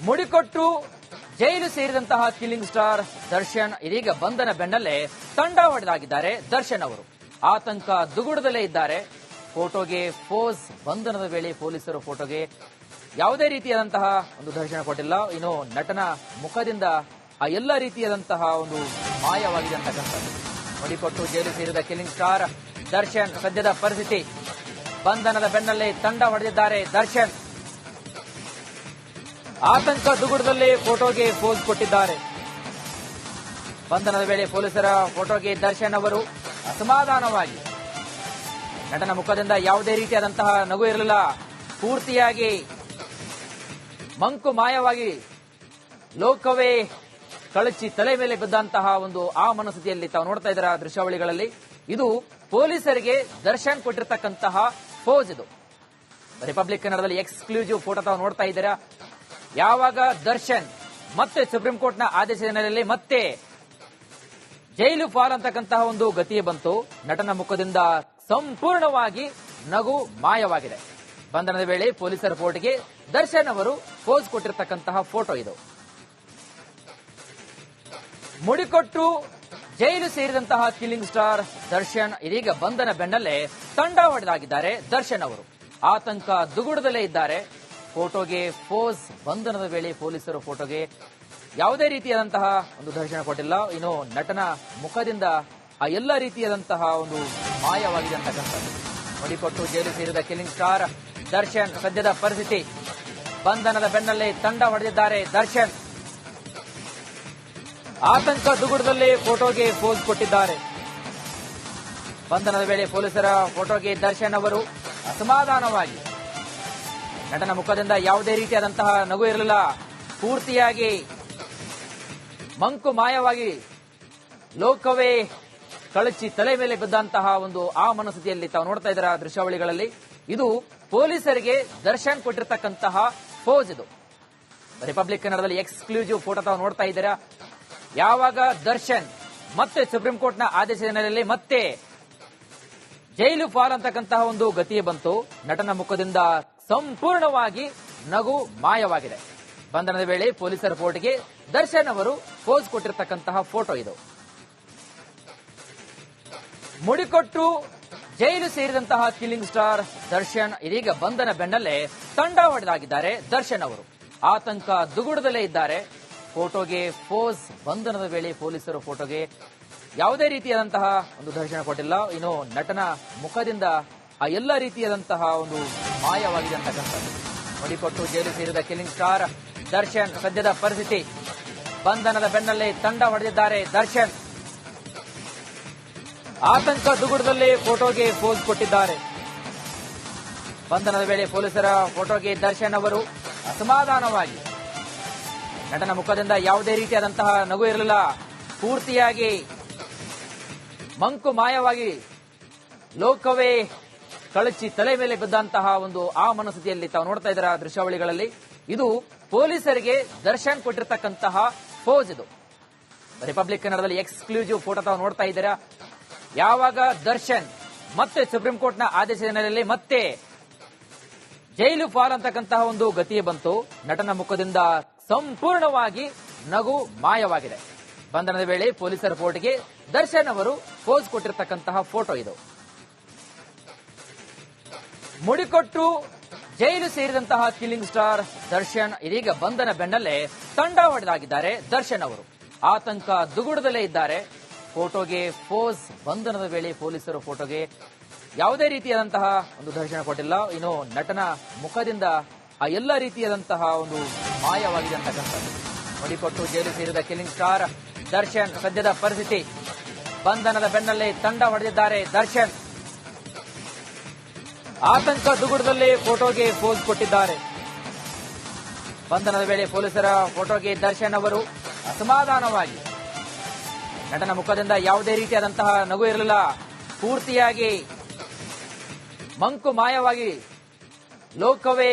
ಮುಡಿಕೊಟ್ಟು ಜೈಲು ಸೇರಿದಂತಹ killing star Darshan ಇದೀಗ ಬಂಧನ ಬೆನ್ನಲ್ಲೇ ತಂಡ ಹೊಡೆದಾಗಿದ್ದಾರೆ. ದರ್ಶನ್ ಅವರು ಆತಂಕ ದುಗುಡದಲ್ಲೇ ಇದ್ದಾರೆ. ಫೋಟೋಗೆ ಪೋಸ್. ಬಂಧನದ ವೇಳೆ ಪೊಲೀಸರು ಫೋಟೋಗೆ ಯಾವುದೇ ರೀತಿಯಾದಂತಹ ಒಂದು ದರ್ಶನ ಕೊಟ್ಟಿಲ್ಲ. ಇನ್ನು ನಟನ ಮುಖದಿಂದ ಆ ಎಲ್ಲ ರೀತಿಯಾದಂತಹ ಒಂದು ಮಾಯವಾಗಿದೆ ಅಂತಕ್ಕಂಥದ್ದು. ಮುಡಿಕೊಟ್ಟು ಜೈಲು ಸೇರಿದ ಕಿಲ್ಲಿಂಗ್ ಸ್ಟಾರ್ ದರ್ಶನ್ ಸದ್ಯದ ಪರಿಸ್ಥಿತಿ ಬಂಧನದ ಬೆನ್ನಲ್ಲೇ ತಂಡ ಹೊಡೆದಿದ್ದಾರೆ. ದರ್ಶನ್ ಆತಂಕ ದುಗುಡದಲ್ಲಿ ಫೋಟೋಗೆ ಪೋಸ್ ಕೊಟ್ಟಿದ್ದಾರೆ. ಬಂಧನದ ವೇಳೆ ಪೊಲೀಸರ ಫೋಟೋಗೆ ದರ್ಶನ್ ಅವರು ಅಸಮಾಧಾನವಾಗಿ, ನಟನ ಮುಖದಿಂದ ಯಾವುದೇ ರೀತಿಯಾದಂತಹ ನಗು ಇರಲಿಲ್ಲ. ಪೂರ್ತಿಯಾಗಿ ಮಂಕು ಮಾಯವಾಗಿ ಲೋಕವೇ ಕಳಚಿ ತಲೆ ಮೇಲೆ ಬಿದ್ದಂತಹ ಒಂದು ಆ ಮನಸ್ಥಿತಿಯಲ್ಲಿ ತಾವು ನೋಡ್ತಾ ಇದ್ದೀರಾ ದೃಶ್ಯಾವಳಿಗಳಲ್ಲಿ. ಇದು ಪೊಲೀಸರಿಗೆ ದರ್ಶನ್ ಕೊಟ್ಟಿರ್ತಕ್ಕಂತಹ ಪೋಸ್. ಇದು ರಿಪಬ್ಲಿಕ್ ಕನ್ನಡದಲ್ಲಿ ಎಕ್ಸ್ಕ್ಲೂಸಿವ್ ಫೋಟೋ ತಾವು ನೋಡ್ತಾ ಇದ್ದೀರಾ. ಯಾವಾಗ ದರ್ಶನ್ ಮತ್ತೆ ಸುಪ್ರೀಂ ಕೋರ್ಟ್ನ ಆದೇಶದ ಹಿನ್ನೆಲೆಯಲ್ಲಿ ಮತ್ತೆ ಜೈಲು ಪಾಲಂತಕ್ಕಂತಹ ಒಂದು ಗತಿಯೇ ಬಂತು. ನಟನ ಮುಖದಿಂದ ಸಂಪೂರ್ಣವಾಗಿ ನಗು ಮಾಯವಾಗಿದೆ. ಬಂಧನದ ವೇಳೆ ಪೊಲೀಸರ ಫೋಟೋಗೆ ದರ್ಶನ್ ಅವರು ಪೋಸ್ ಕೊಟ್ಟಿರ್ತಕ್ಕಂತಹ ಫೋಟೋ ಇದು. ಮುಡಿಕೊಟ್ಟು ಜೈಲು ಸೇರಿದಂತಹ ಕಿಲ್ಲಿಂಗ್ ಸ್ಟಾರ್ ದರ್ಶನ್ ಇದೀಗ ಬಂಧನ ಬೆನ್ನಲ್ಲೇ ತಂಡ ಹೊಡೆದಾಗಿದ್ದಾರೆ. ದರ್ಶನ್ ಅವರು ಆತಂಕ ದುಗುಡದಲ್ಲೇ ಇದ್ದಾರೆ. ಫೋಟೋಗೆ ಪೋಸ್. ಬಂಧನದ ವೇಳೆ ಪೊಲೀಸರು ಫೋಟೋಗೆ ಯಾವುದೇ ರೀತಿಯಾದಂತಹ ಒಂದು ದರ್ಶನ ಕೊಟ್ಟಿಲ್ಲ. ಇನ್ನು ನಟನ ಮುಖದಿಂದ ಆ ಎಲ್ಲ ರೀತಿಯಾದಂತಹ ಒಂದು ಮಾಯವಾಗಿದೆ ಅಂತಕ್ಕಂಥದ್ದು. ಮುಡಿಕೊಟ್ಟು ಜೈಲು ಸೇರಿದ ಕಿಲ್ಲಿಂಗ್ ಸ್ಟಾರ್ ದರ್ಶನ್ ಸದ್ಯದ ಪರಿಸ್ಥಿತಿ ಬಂಧನದ ಬೆನ್ನಲ್ಲೇ ತಂಡ ಹೊಡೆದಿದ್ದಾರೆ. ದರ್ಶನ್ ಆತಂಕ ದುಗುಡದಲ್ಲಿ ಫೋಟೋಗೆ ಪೋಸ್ ಕೊಟ್ಟಿದ್ದಾರೆ. ಬಂಧನದ ವೇಳೆ ಪೊಲೀಸರ ಫೋಟೋಗೆ ದರ್ಶನ್ ಅವರು ಅಸಮಾಧಾನವಾಗಿ, ನಟನ ಮುಖದಿಂದ ಯಾವುದೇ ರೀತಿಯಾದಂತಹ ನಗು ಇರಲಿಲ್ಲ. ಪೂರ್ತಿಯಾಗಿ ಮಂಕು ಮಾಯವಾಗಿ ಲೋಕವೇ ಕಳಚಿ ತಲೆ ಮೇಲೆ ಬಿದ್ದಂತಹ ಒಂದು ಆ ಮನಸ್ಥಿತಿಯಲ್ಲಿ ತಾವು ನೋಡ್ತಾ ಇದ್ದೀರಾ ದೃಶ್ಯಾವಳಿಗಳಲ್ಲಿ. ಇದು ಪೊಲೀಸರಿಗೆ ದರ್ಶನ್ ಕೊಟ್ಟಿರ್ತಕ್ಕಂತಹ ಪೋಸ್. ಇದು ರಿಪಬ್ಲಿಕ್ ಕನ್ನಡದಲ್ಲಿ ಎಕ್ಸ್ಕ್ಲೂಸಿವ್ ಫೋಟೋ ತಾವು ನೋಡ್ತಾ ಇದ್ದೀರಾ. ಯಾವಾಗ ದರ್ಶನ್ ಮತ್ತೆ ಸುಪ್ರೀಂ ಕೋರ್ಟ್ನ ಆದೇಶದ ಹಿನ್ನೆಲೆಯಲ್ಲಿ ಮತ್ತೆ ಜೈಲು ಪಾಲಂತಕ್ಕಂತಹ ಒಂದು ಗತಿಯೇ ಬಂತು. ನಟನ ಮುಖದಿಂದ ಸಂಪೂರ್ಣವಾಗಿ ನಗು ಮಾಯವಾಗಿದೆ. ಬಂಧನದ ವೇಳೆ ಪೊಲೀಸರ ಫೋಟೋಗೆ ದರ್ಶನ್ ಅವರು ಪೋಸ್ ಕೊಟ್ಟಿರ್ತಕ್ಕಂತಹ ಫೋಟೋ ಇದು. ಮುಡಿಕೊಟ್ಟು ಜೈಲು ಸೇರಿದಂತಹ ಕಿಲ್ಲಿಂಗ್ ಸ್ಟಾರ್ ದರ್ಶನ್ ಇದೀಗ ಬಂಧನ ಬೆನ್ನಲ್ಲೇ ತಂಡ ಹೊಡೆದಾಗಿದ್ದಾರೆ. ದರ್ಶನ್ ಅವರು ಆತಂಕ ದುಗುಡದಲ್ಲೇ ಇದ್ದಾರೆ. ಫೋಟೋಗೆ ಪೋಸ್. ಬಂಧನದ ವೇಳೆ ಪೊಲೀಸರು ಫೋಟೋಗೆ ಯಾವುದೇ ರೀತಿಯಾದಂತಹ ಒಂದು ದರ್ಶನ ಕೊಟ್ಟಿಲ್ಲ. ಇನ್ನು ನಟನ ಮುಖದಿಂದ ಆ ಎಲ್ಲ ರೀತಿಯಾದಂತಹ ಒಂದು ಮಾಯವಾಗಿದೆ ಅಂತಕ್ಕಂಥದ್ದು. ಮುಡಿಕೊಟ್ಟು ಜೈಲು ಸೇರಿದ ಕಿಲ್ಲಿಂಗ್ ಸ್ಟಾರ್ ದರ್ಶನ್ ಸದ್ಯದ ಪರಿಸ್ಥಿತಿ ಬಂಧನದ ಬೆನ್ನಲ್ಲೇ ತಂಡ ಹೊಡೆದಿದ್ದಾರೆ. ದರ್ಶನ್ ಆತಂಕ ದುಗುಡದಲ್ಲಿ ಫೋಟೋಗೆ ಪೋಸ್ ಕೊಟ್ಟಿದ್ದಾರೆ. ಬಂಧನದ ವೇಳೆ ಪೊಲೀಸರ ಫೋಟೋಗೆ ದರ್ಶನ್ ಅವರು ಅಸಮಾಧಾನವಾಗಿ, ನಟನ ಮುಖದಿಂದ ಯಾವುದೇ ರೀತಿಯಾದಂತಹ ನಗು ಇರಲಿಲ್ಲ. ಪೂರ್ತಿಯಾಗಿ ಮಂಕು ಮಾಯವಾಗಿ ಲೋಕವೇ ಕಳಚಿ ತಲೆ ಮೇಲೆ ಬಿದ್ದಂತಹ ಒಂದು ಆ ಮನಸ್ಥಿತಿಯಲ್ಲಿ ತಾವು ನೋಡ್ತಾ ಇದ್ದೀರಾ ದೃಶ್ಯಾವಳಿಗಳಲ್ಲಿ. ಇದು ಪೊಲೀಸರಿಗೆ ದರ್ಶನ್ ಕೊಟ್ಟಿರ್ತಕ್ಕಂತಹ ಪೋಸ್. ಇದು ರಿಪಬ್ಲಿಕ್ ಕನ್ನಡದಲ್ಲಿ ಎಕ್ಸ್ಕ್ಲೂಸಿವ್ ಫೋಟೋ ತಾವು ನೋಡ್ತಾ ಇದ್ದೀರಾ. ಯಾವಾಗ ದರ್ಶನ್ ಮತ್ತೆ ಸುಪ್ರೀಂ ಕೋರ್ಟ್ನ ಆದೇಶದ ಹಿನ್ನೆಲೆಯಲ್ಲಿ ಮತ್ತೆ ಜೈಲು ಪಾಲಂತಕ್ಕಂತಹ ಒಂದು ಗತಿಯೇ ಬಂತು. ನಟನ ಮುಖದಿಂದ ಸಂಪೂರ್ಣವಾಗಿ ನಗು ಮಾಯವಾಗಿದೆ. ಬಂಧನದ ವೇಳೆ ಪೊಲೀಸರ ಫೋಟೋಗೆ ದರ್ಶನ್ ಅವರು ಪೋಸ್ ಕೊಟ್ಟಿರ್ತಕ್ಕಂತಹ ಫೋಟೋ ಇದು. ಮುಡಿಕೊಟ್ಟು ಜೈಲು ಸೇರಿದಂತಹ ಕಿಲ್ಲಿಂಗ್ ಸ್ಟಾರ್ ದರ್ಶನ್ ಇದೀಗ ಬಂಧನ ಬೆನ್ನಲ್ಲೇ ತಂಡ ಹೊಡೆದಾಗಿದ್ದಾರೆ. ದರ್ಶನ್ ಅವರು ಆತಂಕ ದುಗುಡದಲ್ಲೇ ಇದ್ದಾರೆ. ಫೋಟೋಗೆ ಪೋಸ್. ಬಂಧನದ ವೇಳೆ ಪೊಲೀಸರು ಫೋಟೋಗೆ ಯಾವುದೇ ರೀತಿಯಾದಂತಹ ಒಂದು ದರ್ಶನ ಕೊಟ್ಟಿಲ್ಲ. ಇನ್ನು ನಟನ ಮುಖದಿಂದ ಆ ಎಲ್ಲ ರೀತಿಯಾದಂತಹ ಒಂದು ಮಾಯವಾಗಿದೆ ಅಂತಕ್ಕಂಥದ್ದು. ಮುಡಿಕೊಟ್ಟು ಜೈಲು ಸೇರಿದ ಕಿಲ್ಲಿಂಗ್ ಸ್ಟಾರ್ ದರ್ಶನ್ ಸದ್ಯದ ಪರಿಸ್ಥಿತಿ ಬಂಧನದ ಬೆನ್ನಲ್ಲೇ ತಂಡ ಹೊಡೆದಿದ್ದಾರೆ. ದರ್ಶನ್ ಆತಂಕ ದುಗುಡದಲ್ಲಿ ಫೋಟೋಗೆ ಪೋಸ್ ಕೊಟ್ಟಿದ್ದಾರೆ. ಬಂಧನದ ವೇಳೆ ಪೊಲೀಸರ ಫೋಟೋಗೆ ದರ್ಶನ್ ಅವರು ಅಸಮಾಧಾನವಾಗಿ, ನಟನ ಮುಖದಿಂದ ಯಾವುದೇ ರೀತಿಯಾದಂತಹ ನಗು ಇರಲಿಲ್ಲ. ಪೂರ್ತಿಯಾಗಿ ಮಂಕು ಮಾಯವಾಗಿ ಲೋಕವೇ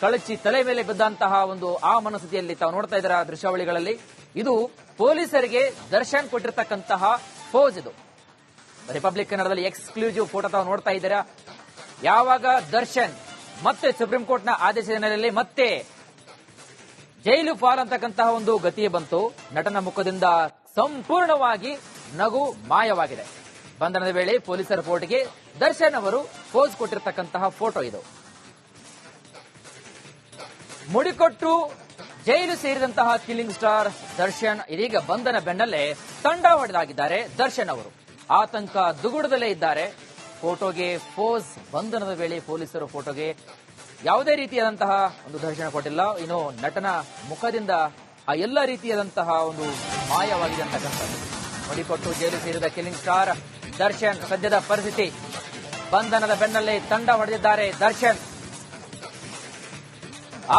ಕಳಚಿ ತಲೆ ಮೇಲೆ ಬಿದ್ದಂತಹ ಒಂದು ಆ ಮನಸ್ಥಿತಿಯಲ್ಲಿ ತಾವು ನೋಡ್ತಾ ಇದ್ದೀರಾ ದೃಶ್ಯಾವಳಿಗಳಲ್ಲಿ. ಇದು ಪೊಲೀಸರಿಗೆ ದರ್ಶನ್ ಕೊಟ್ಟಿರ್ತಕ್ಕಂತಹ ಪೋಸ್. ಇದು ರಿಪಬ್ಲಿಕ್ ಕನ್ನಡದಲ್ಲಿ ಎಕ್ಸ್ಕ್ಲೂಸಿವ್ ಫೋಟೋ ತಾವು ನೋಡ್ತಾ ಇದ್ದೀರಾ. ಯಾವಾಗ ದರ್ಶನ್ ಮತ್ತೆ ಸುಪ್ರೀಂ ಕೋರ್ಟ್ನ ಆದೇಶದ ಹಿನ್ನೆಲೆಯಲ್ಲಿ ಮತ್ತೆ ಜೈಲು ಪಾಲಂತಕ್ಕಂತಹ ಒಂದು ಗತಿಯೇ ಬಂತು. ನಟನ ಮುಖದಿಂದ ಸಂಪೂರ್ಣವಾಗಿ ನಗು ಮಾಯವಾಗಿದೆ. ಬಂಧನದ ವೇಳೆ ಪೊಲೀಸರ ಫೋಟೋಗೆ ದರ್ಶನ್ ಅವರು ಪೋಸ್ ಕೊಟ್ಟಿರತಕ್ಕಂತಹ ಫೋಟೋ ಇದು. ಮುಡಿಕೊಟ್ಟು ಜೈಲು ಸೇರಿದಂತಹ ಕಿಲ್ಲಿಂಗ್ ಸ್ಟಾರ್ ದರ್ಶನ್ ಇದೀಗ ಬಂಧನ ಬೆನ್ನಲ್ಲೇ ತಂಡ ಹೊಡೆದಾಗಿದ್ದಾರೆ. ದರ್ಶನ್ ಅವರು ಆತಂಕ ದುಗುಡದಲ್ಲೇ ಇದ್ದಾರೆ. ಫೋಟೋಗೆ ಪೋಸ್. ಬಂಧನದ ವೇಳೆ ಪೊಲೀಸರು ಫೋಟೋಗೆ ಯಾವುದೇ ರೀತಿಯಾದಂತಹ ಒಂದು ದರ್ಶನ ಕೊಟ್ಟಿಲ್ಲ. ಇನ್ನು ನಟನ ಮುಖದಿಂದ ಆ ಎಲ್ಲ ರೀತಿಯಾದಂತಹ ಒಂದು ಮಾಯವಾಗಿದೆ ಅಂತಕ್ಕಂಥದ್ದು. ಮುಡಿಕೊಟ್ಟು ಜೈಲು ಸೇರಿದ ಕಿಲ್ಲಿಂಗ್ ಸ್ಟಾರ್ ದರ್ಶನ್ ಸದ್ಯದ ಪರಿಸ್ಥಿತಿ. ಬಂಧನದ ಬೆನ್ನಲ್ಲೇ ತಂಡ ಹೊಡೆದಿದ್ದಾರೆ ದರ್ಶನ್.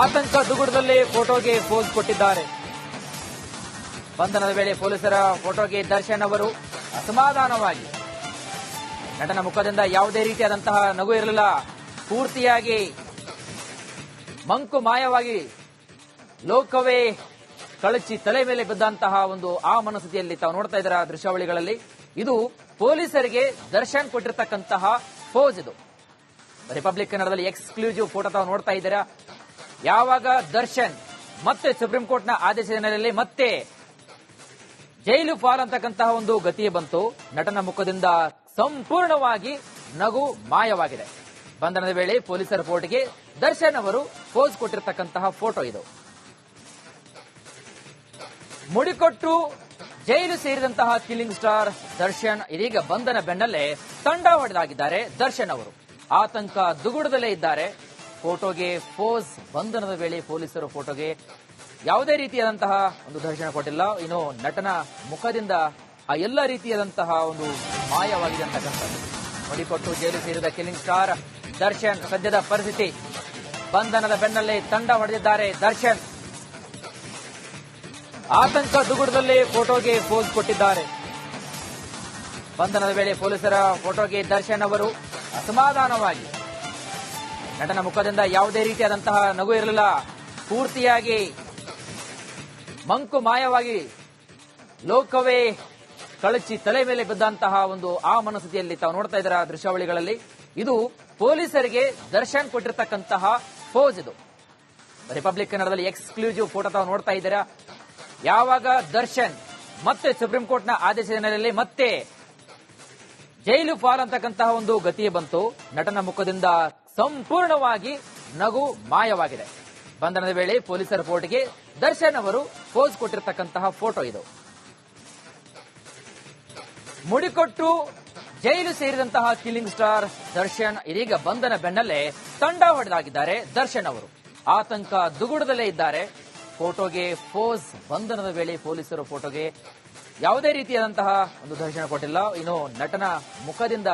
ಆತಂಕ ದುಗುಡದಲ್ಲಿ ಫೋಟೋಗೆ ಪೋಸ್ ಕೊಟ್ಟಿದ್ದಾರೆ. ಬಂಧನದ ವೇಳೆ ಪೊಲೀಸರ ಫೋಟೋಗೆ ದರ್ಶನ್ ಅವರು ಅಸಮಾಧಾನವಾಗಿ, ನಟನ ಮುಖದಿಂದ ಯಾವುದೇ ರೀತಿಯಾದಂತಹ ನಗು ಇರಲಿಲ್ಲ. ಪೂರ್ತಿಯಾಗಿ ಮಂಕು ಮಾಯವಾಗಿ ಲೋಕವೇ ಕಳಚಿ ತಲೆ ಮೇಲೆ ಬಿದ್ದಂತಹ ಒಂದು ಆ ಮನಸ್ಥಿತಿಯಲ್ಲಿ ತಾವು ನೋಡ್ತಾ ಇದ್ದೀರಾ ದೃಶ್ಯಾವಳಿಗಳಲ್ಲಿ. ಇದು ಪೊಲೀಸರಿಗೆ ದರ್ಶನ್ ಕೊಟ್ಟಿರ್ತಕ್ಕಂತಹ ಪೋಸ್. ಇದು ರಿಪಬ್ಲಿಕ್ ಕನ್ನಡದಲ್ಲಿ ಎಕ್ಸ್ಕ್ಲೂಸಿವ್ ಫೋಟೋ ತಾವು ನೋಡ್ತಾ ಇದ್ದೀರಾ. ಯಾವಾಗ ದರ್ಶನ್ ಮತ್ತೆ ಸುಪ್ರೀಂ ಕೋರ್ಟ್ನ ಆದೇಶದ ಹಿನ್ನೆಲೆಯಲ್ಲಿ ಮತ್ತೆ ಜೈಲು ಪಾಲಂತಕ್ಕಂತಹ ಒಂದು ಗತಿಯೇ ಬಂತು. ನಟನ ಮುಖದಿಂದ ಸಂಪೂರ್ಣವಾಗಿ ನಗು ಮಾಯವಾಗಿದೆ. ಬಂಧನದ ವೇಳೆ ಪೊಲೀಸರ ಫೋಟೋಗೆ ದರ್ಶನ್ ಅವರು ಪೋಸ್ ಕೊಟ್ಟಿರತಕ್ಕಂತಹ ಫೋಟೋ ಇದು. ಮುಡಿಕೊಟ್ಟು ಜೈಲು ಸೇರಿದಂತಹ ಕಿಲ್ಲಿಂಗ್ ಸ್ಟಾರ್ ದರ್ಶನ್ ಇದೀಗ ಬಂಧನ ಬೆನ್ನಲ್ಲೇ ತಂಡ ಹೊಡೆದಾಗಿದ್ದಾರೆ. ದರ್ಶನ್ ಅವರು ಆತಂಕ ದುಗುಡದಲ್ಲೇ ಇದ್ದಾರೆ. ಫೋಟೋಗೆ ಪೋಸ್. ಬಂಧನದ ವೇಳೆ ಪೊಲೀಸರು ಫೋಟೋಗೆ ಯಾವುದೇ ರೀತಿಯಾದಂತಹ ಒಂದು ದರ್ಶನ ಕೊಟ್ಟಿಲ್ಲ. ಇನ್ನು ನಟನ ಮುಖದಿಂದ ಆ ಎಲ್ಲ ರೀತಿಯಾದಂತಹ ಒಂದು ಮಾಯವಾಗಿದೆ ಅಂತಕ್ಕಂಥದ್ದು. ಮುಡಿಕೊಟ್ಟು ಜೈಲು ಸೇರಿದ ಕಿಲ್ಲಿಂಗ್ ಸ್ಟಾರ್ ದರ್ಶನ್ ಸದ್ಯದ ಪರಿಸ್ಥಿತಿ. ಬಂಧನದ ಬೆನ್ನಲ್ಲೇ ತಂಡ ಹೊಡೆದಿದ್ದಾರೆ ದರ್ಶನ್. ಆತಂಕ ದುಗುಡದಲ್ಲಿ ಫೋಟೋಗೆ ಪೋಸ್ ಕೊಟ್ಟಿದ್ದಾರೆ. ಬಂಧನದ ವೇಳೆ ಪೊಲೀಸರ ಫೋಟೋಗೆ ದರ್ಶನ್ ಅವರು ಅಸಮಾಧಾನವಾಗಿ, ನಟನ ಮುಖದಿಂದ ಯಾವುದೇ ರೀತಿಯಾದಂತಹ ನಗು ಇರಲಿಲ್ಲ. ಪೂರ್ತಿಯಾಗಿ ಮಂಕು ಮಾಯವಾಗಿ ಲೋಕವೇ ಕಳಚಿ ತಲೆ ಮೇಲೆ ಬಿದ್ದಂತಹ ಒಂದು ಆ ಮನಸ್ಥಿತಿಯಲ್ಲಿ ತಾವು ನೋಡ್ತಾ ಇದ್ದೀರಾ ದೃಶ್ಯಾವಳಿಗಳಲ್ಲಿ. ಇದು ಪೊಲೀಸರಿಗೆ ದರ್ಶನ್ ಕೊಟ್ಟಿರತಕ್ಕಂತಹ ಪೋಸ್. ಇದು ರಿಪಬ್ಲಿಕ್ ಕನ್ನಡದಲ್ಲಿ ಎಕ್ಸ್ಕ್ಲೂಸಿವ್ ಫೋಟೋ ತಾವು ನೋಡ್ತಾ ಇದ್ದೀರಾ. ಯಾವಾಗ ದರ್ಶನ್ ಮತ್ತೆ ಸುಪ್ರೀಂ ಕೋರ್ಟ್ನ ಆದೇಶದ ಹಿನ್ನೆಲೆಯಲ್ಲಿ ಮತ್ತೆ ಜೈಲು ಪಾಲಂತಕ್ಕಂತಹ ಒಂದು ಗತಿಯೇ ಬಂತು. ನಟನ ಮುಖದಿಂದ ಸಂಪೂರ್ಣವಾಗಿ ನಗು ಮಾಯವಾಗಿದೆ. ಬಂಧನದ ವೇಳೆ ಪೊಲೀಸರ ಫೋಟೋಗೆ ದರ್ಶನ್ ಅವರು ಪೋಸ್ ಕೊಟ್ಟಿರತಕ್ಕಂತಹ ಫೋಟೋ ಇದು. ಮುಡಿಕೊಟ್ಟು ಜೈಲು ಸೇರಿದಂತಹ ಕಿಲ್ಲಿಂಗ್ ಸ್ಟಾರ್ ದರ್ಶನ್ ಇದೀಗ ಬಂಧನ ಬೆನ್ನಲ್ಲೇ ತಂಡ ಹೊಡೆದಾಗಿದ್ದಾರೆ. ದರ್ಶನ್ ಅವರು ಆತಂಕ ದುಗುಡದಲ್ಲೇ ಇದ್ದಾರೆ. ಫೋಟೋಗೆ ಪೋಸ್. ಬಂಧನದ ವೇಳೆ ಪೊಲೀಸರು ಫೋಟೋಗೆ ಯಾವುದೇ ರೀತಿಯಾದಂತಹ ಒಂದು ದರ್ಶನ ಕೊಟ್ಟಿಲ್ಲ. ಇನ್ನು ನಟನ ಮುಖದಿಂದ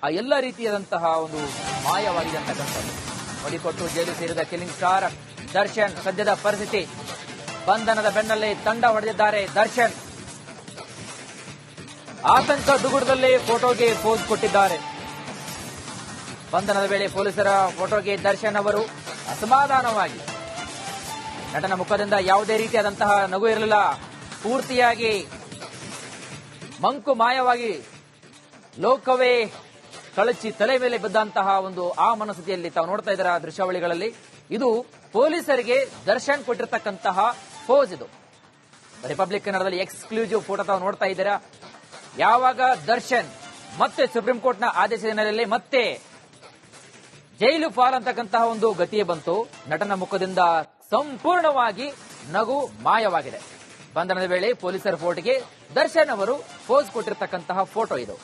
ಆ ಎಲ್ಲ ರೀತಿಯಾದಂತಹ ಒಂದು ಮಾಯವಾಗಿದೆ ಅಂತಕ್ಕಂಥದ್ದು. ಮುಡಿಕೊಟ್ಟು ಜೈಲು ಸೇರಿದ ಕಿಲ್ಲಿಂಗ್ ಸ್ಟಾರ್ ದರ್ಶನ್ ಸದ್ಯದ ಪರಿಸ್ಥಿತಿ. ಬಂಧನದ ಬೆನ್ನಲ್ಲೇ ತಂಡ ಹೊಡೆದಿದ್ದಾರೆ ದರ್ಶನ್. ಆತಂಕ ದುಗುಡದಲ್ಲಿ ಫೋಟೋಗೆ ಪೋಸ್ ಕೊಟ್ಟಿದ್ದಾರೆ. ಬಂಧನದ ವೇಳೆ ಪೊಲೀಸರ ಫೋಟೋಗೆ ದರ್ಶನ್ ಅವರು ಅಸಮಾಧಾನವಾಗಿ, ನಟನ ಮುಖದಿಂದ ಯಾವುದೇ ರೀತಿಯಾದಂತಹ ನಗು ಇರಲಿಲ್ಲ. ಪೂರ್ತಿಯಾಗಿ ಮಂಕು ಮಾಯವಾಗಿ ಲೋಕವೇ ಕಳಚಿ ತಲೆ ಮೇಲೆ ಬಿದ್ದಂತಹ ಒಂದು ಆ ಮನಸ್ಥಿತಿಯಲ್ಲಿ ತಾವು ನೋಡ್ತಾ ಇದ್ದೀರಾ ದೃಶ್ಯಾವಳಿಗಳಲ್ಲಿ. ಇದು ಪೊಲೀಸರಿಗೆ ದರ್ಶನ್ ಕೊಟ್ಟಿರತಕ್ಕಂತಹ ಪೋಸ್. ಇದು ರಿಪಬ್ಲಿಕ್ ಕನ್ನಡದಲ್ಲಿ ಎಕ್ಸ್ಕ್ಲೂಸಿವ್ ಫೋಟೋ ತಾವು ನೋಡ್ತಾ ಇದ್ದೀರಾ. ಯಾವಾಗ ದರ್ಶನ್ ಮತ್ತೆ ಸುಪ್ರೀಂ ಕೋರ್ಟ್ನ ಆದೇಶದ ಹಿನ್ನೆಲೆಯಲ್ಲಿ ಮತ್ತೆ ಜೈಲು ಪಾಲಂತಕ್ಕಂತಹ ಒಂದು ಗತಿಯೇ ಬಂತು. ನಟನ ಮುಖದಿಂದ ಸಂಪೂರ್ಣವಾಗಿ ನಗು ಮಾಯವಾಗಿದೆ. ಬಂಧನದ ವೇಳೆ ಪೊಲೀಸರ ಫೋಟೋಗೆ ದರ್ಶನ್ ಅವರು ಪೋಸ್ ಕೊಟ್ಟಿರತಕ್ಕಂತಹ ಫೋಟೋ ಇದು.